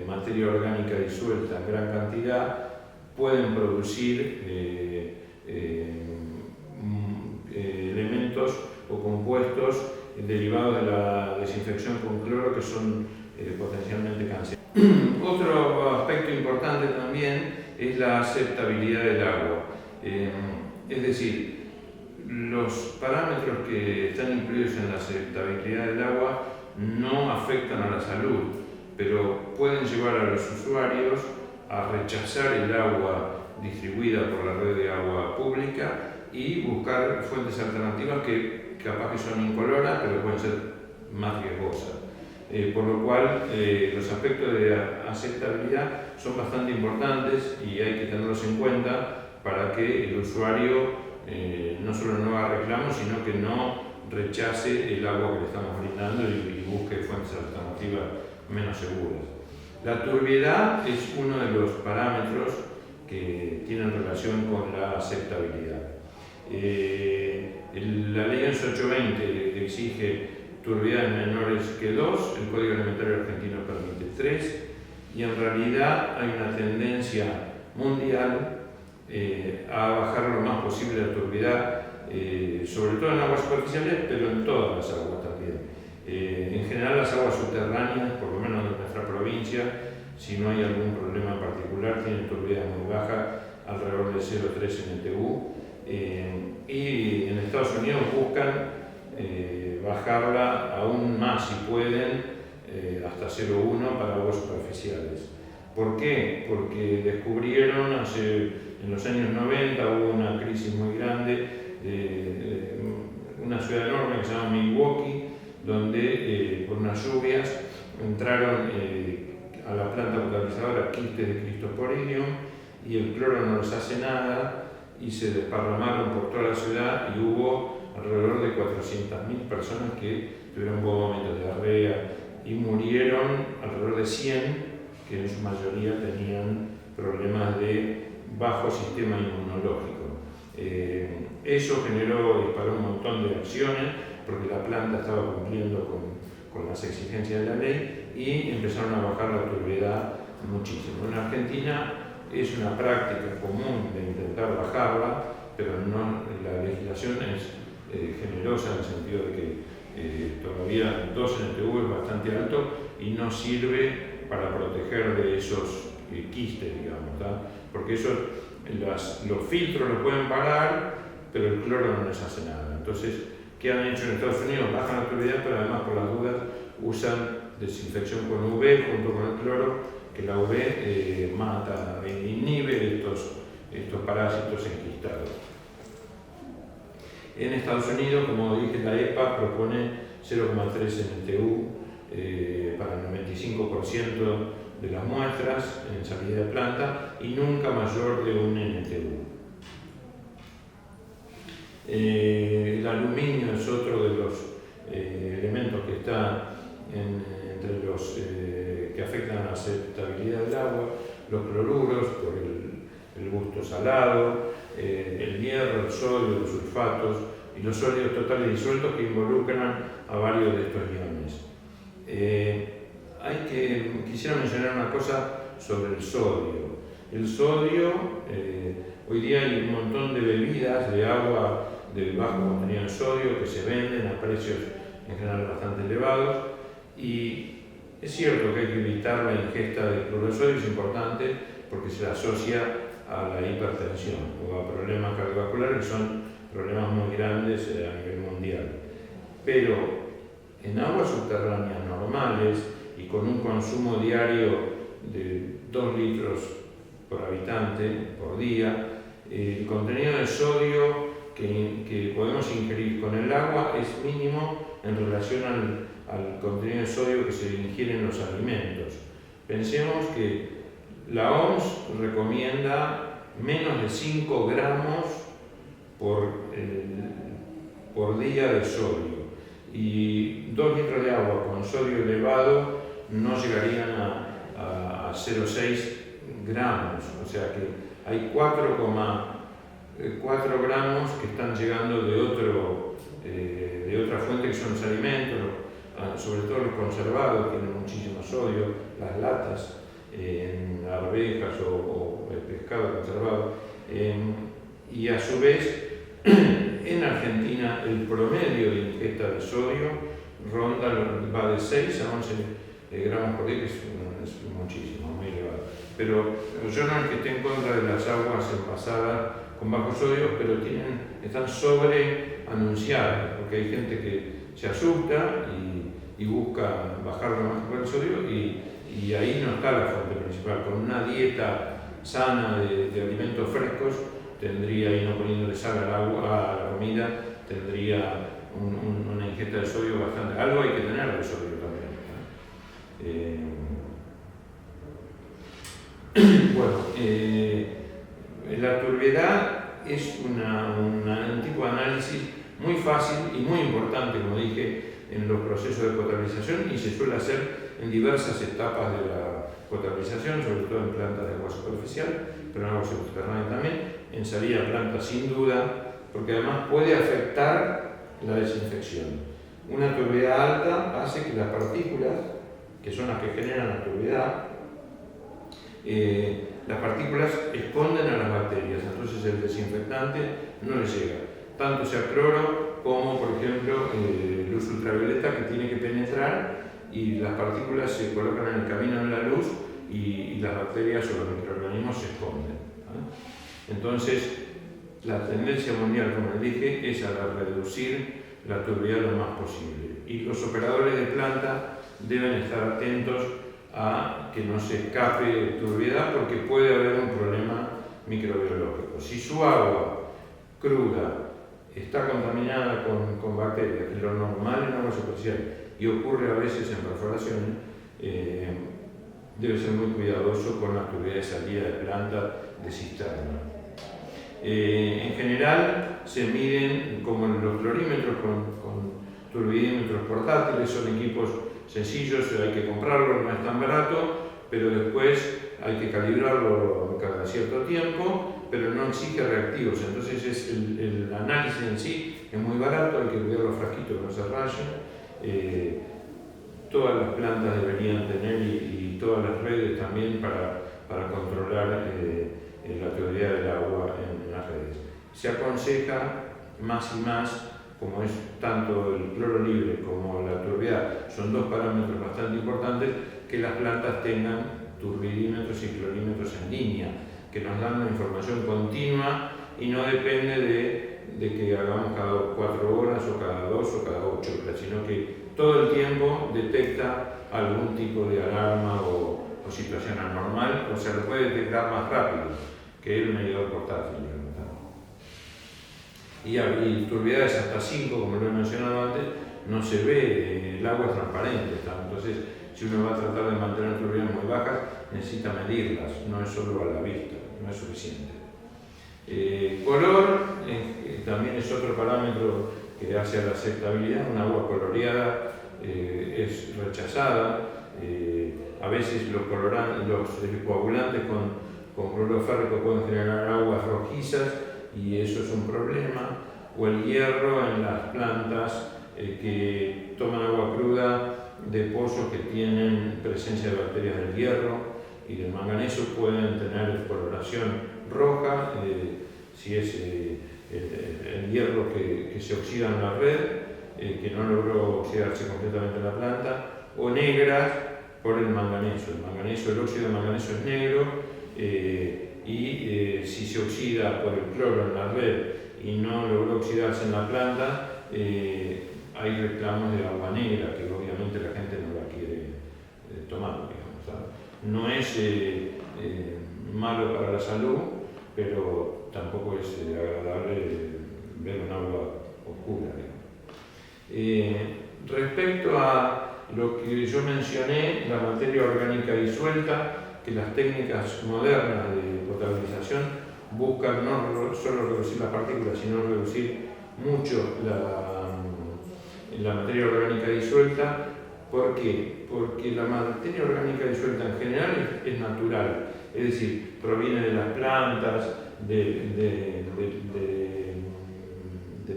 materia orgánica disuelta en gran cantidad pueden producir elementos o compuestos derivados de la desinfección con cloro que son potencialmente cancerígenos. Otro aspecto importante también es la aceptabilidad del agua. Es decir, los parámetros que están incluidos en la aceptabilidad del agua no afectan a la salud, pero pueden llevar a los usuarios a rechazar el agua distribuida por la red de agua pública y buscar fuentes alternativas que capaz que son incoloras, pero pueden ser más riesgosas. Por lo cual, los aspectos de aceptabilidad son bastante importantes y hay que tenerlos en cuenta para que el usuario no solo no haga reclamos, sino que no rechace el agua que le estamos brindando y busque fuentes alternativas menos seguras. La turbiedad es uno de los parámetros que tienen relación con la aceptabilidad. La ley 11.820 exige turbiedad en menores que 2, el Código Alimentario Argentino permite 3, y en realidad hay una tendencia mundial a bajar lo más posible la turbiedad, sobre todo en aguas superficiales, pero en todas las aguas también. En general las aguas subterráneas, por lo menos en nuestra provincia, si no hay algún problema particular, tienen turbiedad muy baja, alrededor de 0,3 NTU, y en Estados Unidos buscan bajarla aún más si pueden, hasta 0,1 para aguas superficiales. ¿Por qué? Porque descubrieron en los años 90 hubo una crisis muy grande, una ciudad enorme que se llama Milwaukee, donde por unas lluvias entraron a la planta potabilizadora quistes de Cryptosporidium y el cloro no les hace nada y se desparramaron por toda la ciudad y hubo alrededor de 400.000 personas que tuvieron momentos de diarrea y murieron alrededor de 100 que en su mayoría tenían problemas de bajo sistema inmunológico. Eso disparó un montón de acciones porque la planta estaba cumpliendo con las exigencias de la ley y empezaron a bajar la turbiedad muchísimo. En Argentina es una práctica común de intentar bajarla, pero no, la legislación es generosa en el sentido de que todavía 2 NTU es bastante alto y no sirve para proteger de esos quistes, digamos, ¿tá? Porque los filtros lo pueden parar, pero el cloro no les hace nada. Entonces, ¿qué han hecho en Estados Unidos? Bajan la turbiedad, pero además por las dudas usan desinfección con UV junto con el cloro, que la UV mata, inhibe estos parásitos enquistados. En Estados Unidos, como dije, la EPA propone 0,3 NTU para el 95% de las muestras en salida de planta y nunca mayor de 1 NTU. El aluminio es otro de los elementos que está entre los que afectan a la aceptabilidad del agua, los cloruros por el gusto salado, el hierro, el sodio, los sulfatos y los sólidos totales disueltos que involucran a varios de estos iones. Quisiera mencionar una cosa sobre el sodio. El sodio, hoy día hay un montón de bebidas de agua de bajo contenido en sodio que se venden a precios en general bastante elevados y es cierto que hay que evitar la ingesta de cloruro de sodio, es importante porque se asocia a la hipertensión o a problemas cardiovasculares que son problemas muy grandes a nivel mundial. Pero en aguas subterráneas normales y con un consumo diario de 2 litros por habitante por día. El contenido de sodio que podemos ingerir con el agua es mínimo en relación al contenido de sodio que se ingiere en los alimentos. Pensemos que la OMS recomienda menos de 5 gramos por día de sodio, y 2 litros de agua con sodio elevado no llegarían a 0,6 gramos, o sea que hay 4,4 gramos que están llegando de otra fuente, que son los alimentos, sobre todo los conservados, tienen muchísimo sodio, las latas, arvejas o el pescado conservado. Y a su vez, en Argentina el promedio de ingesta de sodio va de 6 a 11 gramos por día, que es muchísimo, muy elevado. Pero yo no es que esté en contra de las aguas envasadas con bajo sodio, pero están sobreanunciadas, porque hay gente que se asusta y busca bajar lo más el sodio, y ahí no está la fuente principal. Con una dieta sana de alimentos frescos, tendría, y no poniéndole sal al agua, a la comida, tendría una ingesta de sodio bastante. Algo hay que tener de sodio también. Bueno, la turbiedad es un tipo de análisis muy fácil y muy importante, como dije, en los procesos de potabilización, y se suele hacer en diversas etapas de la potabilización, sobre todo en plantas de agua superficial, pero en agua subterránea también, en salida de planta sin duda, porque además puede afectar la desinfección. Una turbiedad alta hace que las partículas, que son las que generan la turbiedad, las partículas esconden a las bacterias, entonces el desinfectante no les llega, tanto sea cloro como, por ejemplo, luz ultravioleta, que tiene que penetrar, y las partículas se colocan en el camino de la luz y las bacterias o los microorganismos se esconden. Entonces, la tendencia mundial, como les dije, es a reducir la turbiedad lo más posible, y los operadores de planta deben estar atentos a que no se escape turbiedad, porque puede haber un problema microbiológico. Si su agua cruda está contaminada con bacterias, que es lo normal en agua superficial y ocurre a veces en perforaciones, debe ser muy cuidadoso con la tubería de salida de planta de cisterna. En general se miden como los clorímetros con turbidímetros portátiles, son equipos sencillos, hay que comprarlos, no es tan barato, pero después hay que calibrarlo cada cierto tiempo, pero no exige reactivos, entonces el análisis en sí es muy barato, hay que cuidar los frasquitos que no se rayen. Todas las plantas deberían tener, y todas las redes también, para controlar la tubería del agua en las redes. Se aconseja más y más, como es tanto el cloro libre como la turbiedad, son dos parámetros bastante importantes, que las plantas tengan turbidímetros y clorímetros en línea, que nos dan una información continua y no depende de que hagamos cada 4 horas o cada 2 o cada 8 horas, sino que todo el tiempo detecta algún tipo de alarma o situación anormal, o se lo puede detectar más rápido que el medidor portátil. Y turbiedades hasta 5, como lo he mencionado antes, no se ve, el agua es transparente, entonces si uno va a tratar de mantener turbiedades muy bajas, necesita medirlas, no es solo a la vista, no es suficiente. Color también es otro parámetro que hace a la aceptabilidad. Un agua coloreada es rechazada, a veces los coagulantes con cloruro férrico pueden generar aguas rojizas, y eso es un problema, o el hierro en las plantas que toman agua cruda de pozos que tienen presencia de bacterias del hierro y del manganeso, pueden tener coloración roja, si es el hierro que se oxida en la red, que no logró oxidarse completamente en la planta, o negras por el manganeso. El óxido de manganeso es negro, y si se oxida por el cloro en la red y no logró oxidarse en la planta, hay reclamos de agua negra, que obviamente la gente no la quiere tomar, digamos, ¿sabes? No malo para la salud, pero tampoco es agradable ver un agua oscura. Respecto a lo que yo mencioné, la materia orgánica disuelta, que las técnicas modernas de potabilización buscan no solo reducir las partículas, sino reducir mucho la materia orgánica disuelta. ¿Por qué? Porque la materia orgánica disuelta en general es natural, es decir, proviene de las plantas, de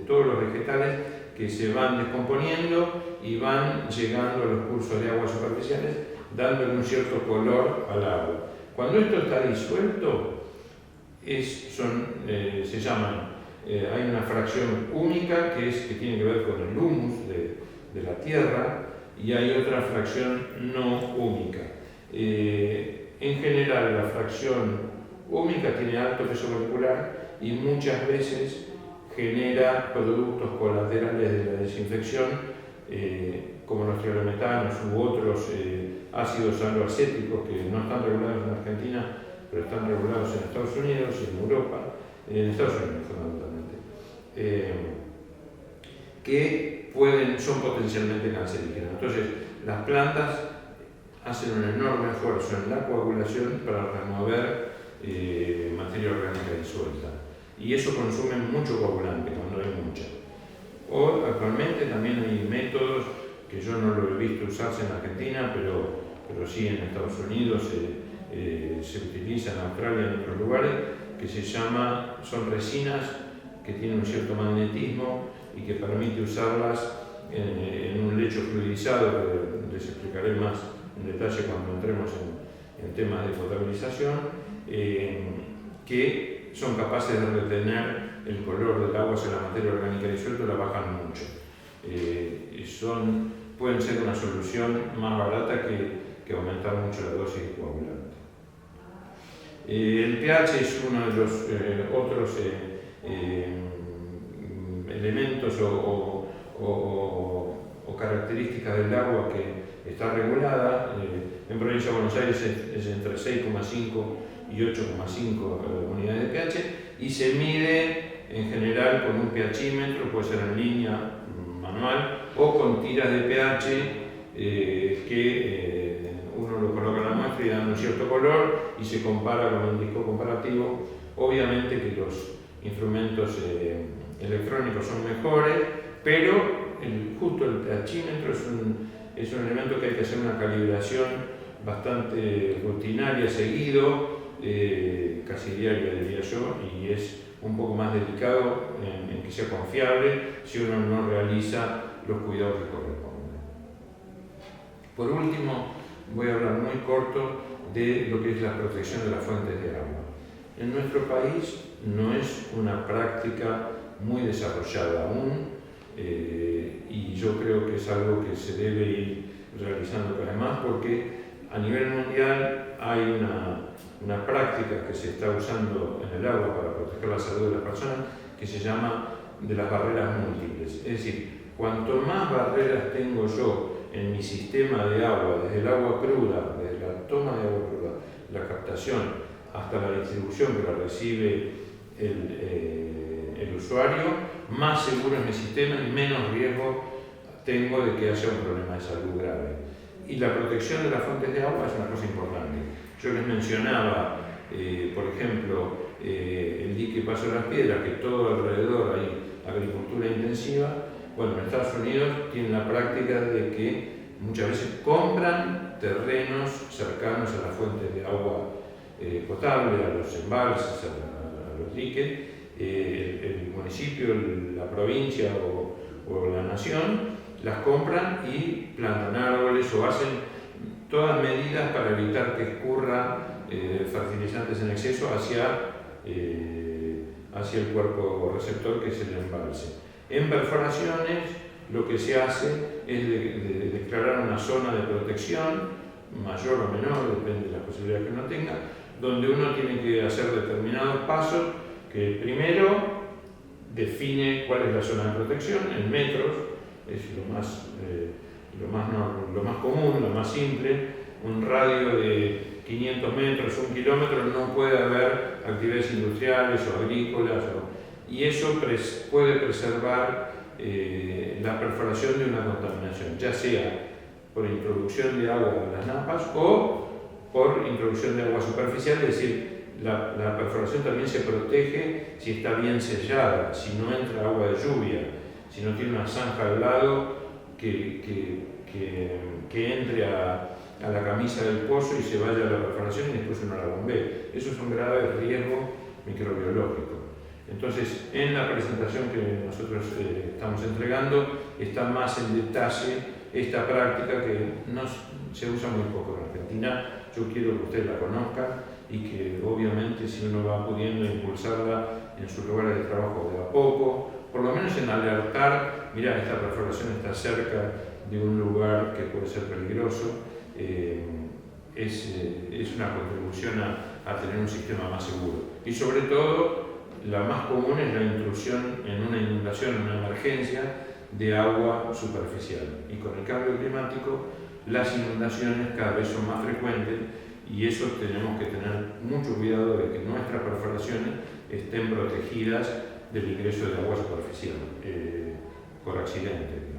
todos los vegetales que se van descomponiendo y van llegando a los cursos de agua superficiales, dándole un cierto color al agua. Cuando esto está disuelto, se llaman, hay una fracción única que tiene que ver con el humus de la tierra, y hay otra fracción no única. En general, la fracción única tiene alto peso molecular y muchas veces genera productos colaterales de la desinfección, como los triolometanos u otros ácidos aloacéticos que no están regulados en Argentina, pero están regulados en Estados Unidos y en Europa, en Estados Unidos fundamentalmente, que son potencialmente cancerígenos. Entonces, las plantas hacen un enorme esfuerzo en la coagulación para remover materia orgánica disuelta. Y eso consume mucho coagulante cuando hay mucha. O actualmente también hay métodos que yo no lo he visto usarse en Argentina, pero sí en Estados Unidos se utiliza, en Australia y en otros lugares, que son resinas que tienen un cierto magnetismo y que permite usarlas en un lecho fluidizado, que les explicaré más en detalle cuando entremos en temas de potabilización, que son capaces de retener el color del agua si la materia orgánica disuelta la bajan mucho. Pueden ser una solución más barata que aumentar mucho la dosis de coagulante. El pH es uno de los otros elementos o características del agua que está regulada. En Provincia de Buenos Aires es entre 6,5 y 8,5 unidades de pH y se mide en general con un pHímetro, puede ser en línea, manual, o con tiras de pH que uno lo coloca en la muestra y da un cierto color y se compara con un disco comparativo. Obviamente que los instrumentos electrónicos son mejores, pero justo el pHímetro es un elemento que hay que hacer una calibración bastante rutinaria, seguido, casi diaria diría yo, y es un poco más delicado en que sea confiable si uno no realiza los cuidados que corresponden. Por último, voy a hablar muy corto de lo que es la protección de las fuentes de agua. En nuestro país no es una práctica muy desarrollada aún, y yo creo que es algo que se debe ir realizando cada vez más, porque a nivel mundial hay una práctica que se está usando en el agua para proteger la salud de las personas, que se llama de las barreras múltiples. Es decir, cuanto más barreras tengo yo en mi sistema de agua, desde el agua cruda, desde la toma de agua cruda, la captación, hasta la distribución que la recibe el usuario, más seguro es mi sistema y menos riesgo tengo de que haya un problema de salud grave. Y la protección de las fuentes de agua es una cosa importante. Yo les mencionaba, por ejemplo, el dique Paso de las Piedras, que todo alrededor hay agricultura intensiva. Bueno, en Estados Unidos tienen la práctica de que muchas veces compran terrenos cercanos a las fuentes de agua potable, a los embalses, a los diques. El municipio, la provincia o la nación las compran y plantan árboles o hacen todas medidas para evitar que escurra fertilizantes en exceso hacia el cuerpo receptor, que es el embalse. En perforaciones lo que se hace es de declarar una zona de protección, mayor o menor, depende de las posibilidades que uno tenga, donde uno tiene que hacer determinados pasos, que primero define cuál es la zona de protección en metros, es lo más común, lo más simple, un radio de 500 metros, 1 kilómetro, no puede haber actividades industriales o agrícolas, y eso puede preservar la perforación de una contaminación, ya sea por introducción de agua en las napas o por introducción de agua superficial, es decir, la perforación también se protege si está bien sellada, si no entra agua de lluvia, si no tiene una zanja al lado que entre a la camisa del pozo y se vaya a la perforación y después uno la bombee. Eso es un grave riesgo microbiológico. Entonces, en la presentación que nosotros estamos entregando está más en detalle esta práctica que se usa muy poco en Argentina. Yo quiero que ustedes la conozcan y que obviamente si uno va pudiendo impulsarla en sus lugares de trabajo de a poco, por lo menos en alertar, mira, esta perforación está cerca de un lugar que puede ser peligroso, es una contribución a tener un sistema más seguro. Y sobre todo, la más común es la intrusión en una inundación, en una emergencia de agua superficial. Y con el cambio climático, las inundaciones cada vez son más frecuentes y eso tenemos que tener mucho cuidado de que nuestras perforaciones estén protegidas del ingreso de agua superficial por accidente.